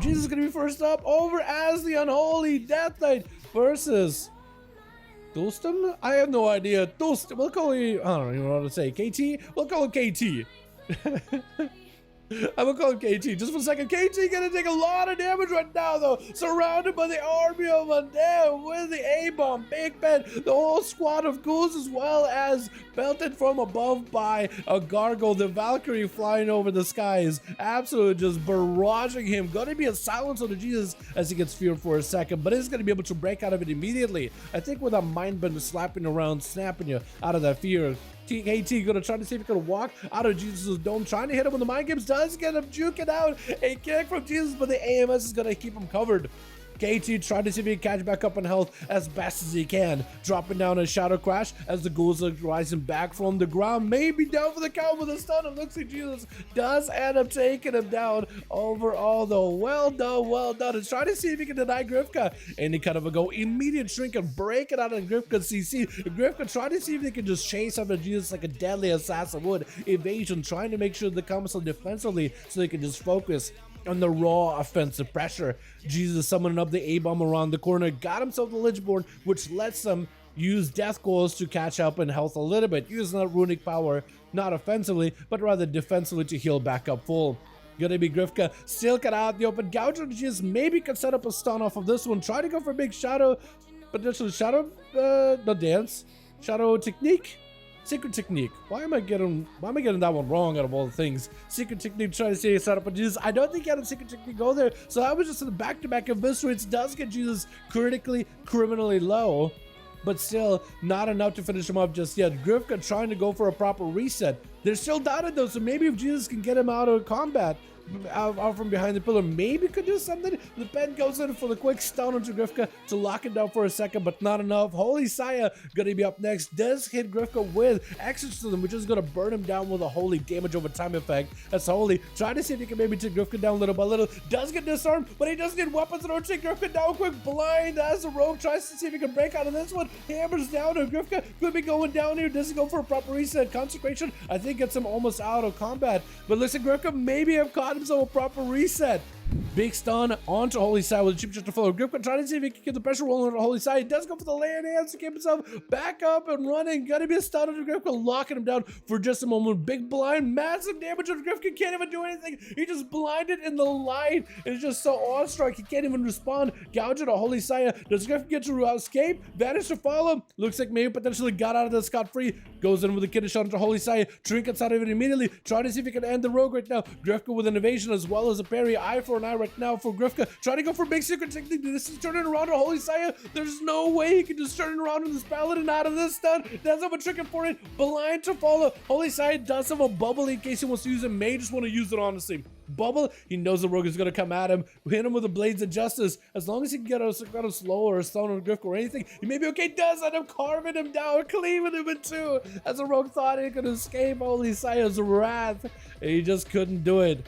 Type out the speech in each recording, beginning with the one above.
Jesus is going to be first up over as the Unholy Death Knight versus Dulston? I have no idea. Dulston, we'll call him, I don't even know what to say. KT? We'll call him KT. I'm gonna call him KT just for a second. KT gonna take a lot of damage right now though. Surrounded by the army of undead with the A-bomb, Big Ben, the whole squad of ghouls, as well as belted from above by a gargoyle, the Valkyrie flying over the skies. Absolutely just barraging him. Gonna be a silence on the Jesus as he gets feared for a second, but he's gonna be able to break out of it immediately. I think with a mind bend slapping around, snapping you out of that fear. KT gonna try to see if he can walk out of Jesus' dome, trying to hit him with the mind games, does get him juking out. A kick from Jesus, but the AMS is gonna keep him covered. KT trying to see if he can catch back up on health as best as he can, dropping down a Shadow Crash as the ghouls are rising back from the ground, maybe down for the count with a stun. It looks like Jesus does end up taking him down overall though. Well done, well done. And trying to see if he can deny Grifka. Any kind of a go, immediate shrink and break it out of Grifka's CC. Grifka trying to see if they can just chase after Jesus like a deadly assassin would. Evasion, trying to make sure they come so defensively so they can just focus on the raw offensive pressure. Jesus summoning up the A-bomb around the corner, got himself the Lichborn, which lets him use death goals to catch up in health a little bit, using that runic power, not offensively, but rather defensively to heal back up full. Gonna be Grifka, still cut out the open. Gouge on Jesus maybe could set up a stun off of this one, try to go for a big shadow, potentially shadow, not dance, shadow technique? Secret technique. Why am I getting that one wrong out of all the things? Secret technique, trying to see a setup of Jesus. I don't think he had a secret technique go there. So I was just in the back-to-back eviscerates. Does get Jesus criminally low, but still not enough to finish him off just yet. Grifka trying to go for a proper reset. They're still doubted though, so maybe if Jesus can get him out of combat, out from behind the pillar, maybe could do something. The pen goes in for the quick stun onto Grifka to lock it down for a second, but not enough. Holy Saya gonna be up next, does hit Grifka with Exorcism, which is gonna burn him down with a holy damage over time effect. That's Holy, trying to see if he can maybe take Grifka down little by little. Does get disarmed, but he does get weapons in order to take Grifka down quick. Blind as the rogue tries to see if he can break out of this one. Hammers down, and Grifka could be going down here. Doesn't go for a proper reset. Consecration, I think, gets him almost out of combat, but listen, Grifka maybe have caught himself a proper reset. Big stun onto Holy Side with a cheap shot to follow. Grifka trying to see if he can get the pressure rolling onto Holy Side. He does go for the land hands to keep himself back up and running. Gonna be a stun onto Grifka, locking him down for just a moment. Big blind, massive damage on Grifka. Can't even do anything. He just blinded in the light. It's just so awestruck. He can't even respond. Gouge on Holy Side. Does Grifka get to escape? Vanish to follow. Looks like maybe potentially got out of this scot-free. Goes in with a kidney shot onto Holy Side. Trinkets out of it immediately. Trying to see if he can end the rogue right now. Grifka with an evasion as well as a parry. Eye for an eye right now for Grifka, trying to go for big secret technique. This is turning around to Holy Saya. There's no way he can just turn around with this paladin out of this stun. Does have a trick for it. Blind to follow. Holy Saya does have a bubble in case he wants to use it. May just want to use it honestly. Bubble, he knows the rogue is going to come at him. Hit him with the blades of justice. As long as he can get a slow or a stone or a Grifka or anything, he may be okay. Does end up carving him down, cleaving him in two. As the rogue thought he could escape Holy Saya's wrath, and he just couldn't do it.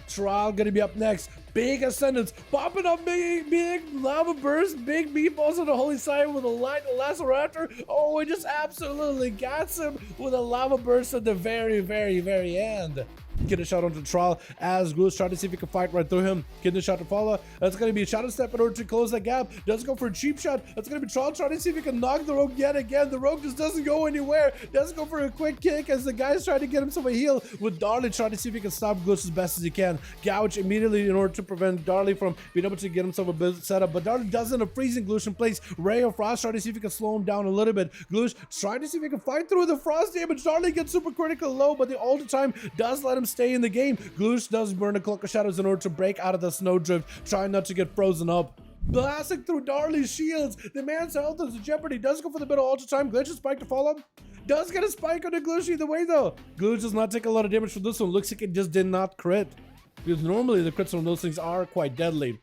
Trial gonna be up next. Big Ascendance, popping up big lava burst, big meatballs on the Holy Side with a light Laceraptor. Oh, it just absolutely gets him with a lava burst at the very end. Get a shot onto Trial as Glue's trying to see if he can fight right through him. Get the shot to follow. That's going to be a shadow step in order to close that gap. Does go for a cheap shot. That's going to be Trial trying to see if he can knock the rogue yet again. The rogue just doesn't go anywhere. Does go for a quick kick as the guy's trying to get himself a heal, with Darley trying to see if he can stop Glitch as best as he can. Gouge immediately in order to prevent Darley from being able to get himself a bit setup, but Darley doesn't. A freezing Glitch in place. Ray of Frost trying to see if he can slow him down a little bit. Glitch trying to see if he can fight through the frost damage. Darley gets super critical low, but the Altar Time does let him stay in the game. Gloosh does burn a Cloak of Shadows in order to break out of the snowdrift, trying not to get frozen up. Blasting through Darley's shields. The man's health is in jeopardy. Does go for the bit of Altar Time. Glitch a spike to follow. Does get a spike on the Gloosh either way though. Gloosh does not take a lot of damage from this one. Looks like it just did not crit, because normally the crits on those things are quite deadly.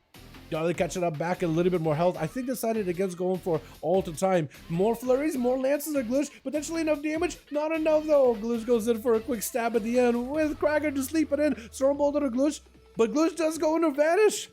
Darley catching up back a little bit more health. I think decided against going for Altar Time. More flurries, more lances of Gloosh. Potentially enough damage. Not enough though. Gloosh goes in for a quick stab at the end with Krager just sleeping in. Stormbolt on Gloosh. But Gloosh does go into Vanish.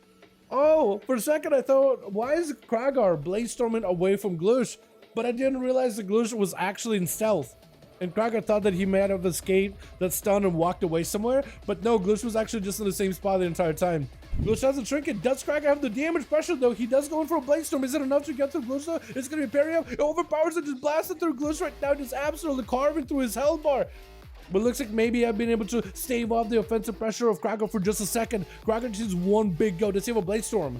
Oh, for a second I thought, why is Kragar blaze storming away from Gloosh? But I didn't realize the Gloosh was actually in stealth. And Krager thought that he might have escaped that stun and walked away somewhere. But no, Gloosh was actually just in the same spot the entire time. Glush has a trinket. Does Kraken have the damage pressure though? He does go in for a Blade Storm. Is it enough to get through Glush though? It's gonna be parry up. It overpowers it, just blasted through Glush right now, just absolutely carving through his health bar. But looks like maybe I've been able to stave off the offensive pressure of Kraken for just a second. Kraken just one big go to save a Blade Storm.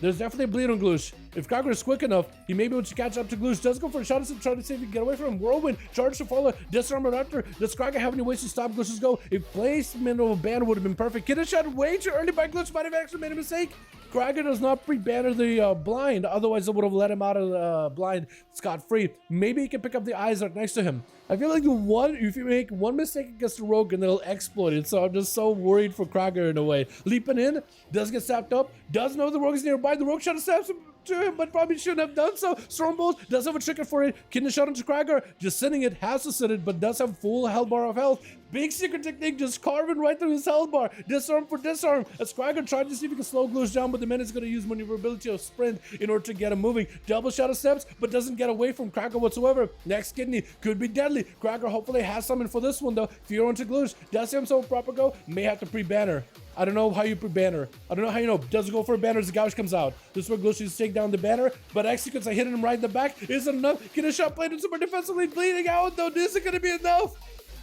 There's definitely a bleed on Glush. If Kraken is quick enough, he may be able to catch up to Glush. Does go for a shot to try to see if he can get away from him. Whirlwind, charge to follow, disarm it after. Does Kraken have any ways to stop Glush's go? A placement of a ban would have been perfect. Kid shot way too early by Glush, might have actually made a mistake. Kraken does not pre-banner the blind, otherwise it would have let him out of the blind scot-free. Maybe he can pick up the eyes right next to him. I feel like if you make one mistake against the rogue and they'll exploit it, so I'm just so worried for Kraken in a way. Leaping in, does get sapped up, does know the rogue is nearby. The rogue shot snaps him to him, but probably shouldn't have done so. Stormbolt does have a trigger for it. Kidney shot into Kraken, just sending it, has to send it, but does have full health bar of health. Big secret technique, just carving right through his health bar. Disarm for disarm. As Kraken tried to see if he can slow Glush down, but the man is going to use maneuverability of sprint in order to get him moving. Double shot of steps, but doesn't get away from Kraken whatsoever. Next kidney could be deadly. Kraken hopefully has something for this one though. Fear onto Glush. Does himself a proper go. May have to pre-banner. I don't know how you pre-banner. I don't know how you know. Does it go for a banner as the gouge comes out? This is where Glush is to take down the banner, but executes a hitting him right in the back. Isn't enough. Get a shot played in super defensively, bleeding out though. This isn't going to be enough.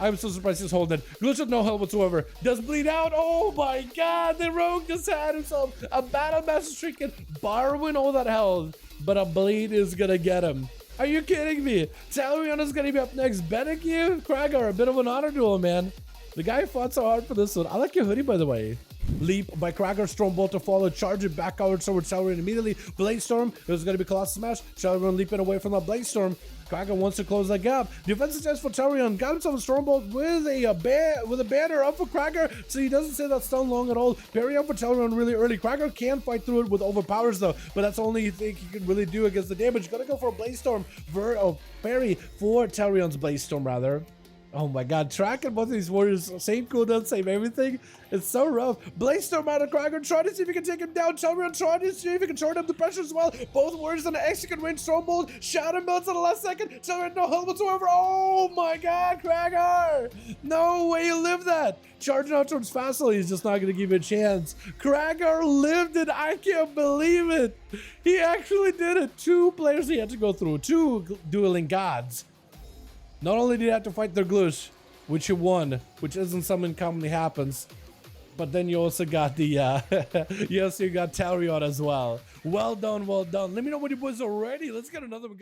I'm so surprised he's holding it. Glush has no health whatsoever. Does bleed out. Oh my god, the rogue just had himself a battle master trinket, borrowing all that health, but a bleed is gonna get him. Are you kidding me? Dalaran is gonna be up next. Betting you, Kraken, a bit of an honor duel, man. The guy fought so hard for this one. I like your hoodie, by the way. Leap by Kraken, Stormbolt to follow, charge it back out towards Dalaran immediately. Blade Storm, it was going to be Colossus Smash. Dalaran leaping away from the Blade Storm. Kraken wants to close that gap. Defensive chance for Dalaran, got himself a Stormbolt with a banner up for Kraken, so he doesn't stay that stun long at all. Parry up for Dalaran really early. Kraken can fight through it with overpowers though, but that's the only thing he can really do against the damage. Gonna go for a Blade Storm, parry for Dalaran's Blade Storm rather. Oh my god, tracking both of these warriors, same cooldown, same everything. It's so rough. Blade Storm out of Kraken, trying to see if he can take him down. Dalaran trying to see if he can short up the pressure as well. Both warriors on the execute range. Stormbolt, Shadow melts in the last second. Dalaran no health whatsoever. Oh my god, Kraken! No way you live that. Charging out towards Facile, he's just not going to give you a chance. Kraken lived it. I can't believe it. He actually did it. 2 players he had to go through. 2 dueling gods. Not only did he have to fight their Glush, which he won, which isn't something commonly happens, but then you also got the, you got Dalaran as well. Well done, well done. Let me know what you boys are ready. Let's get another one.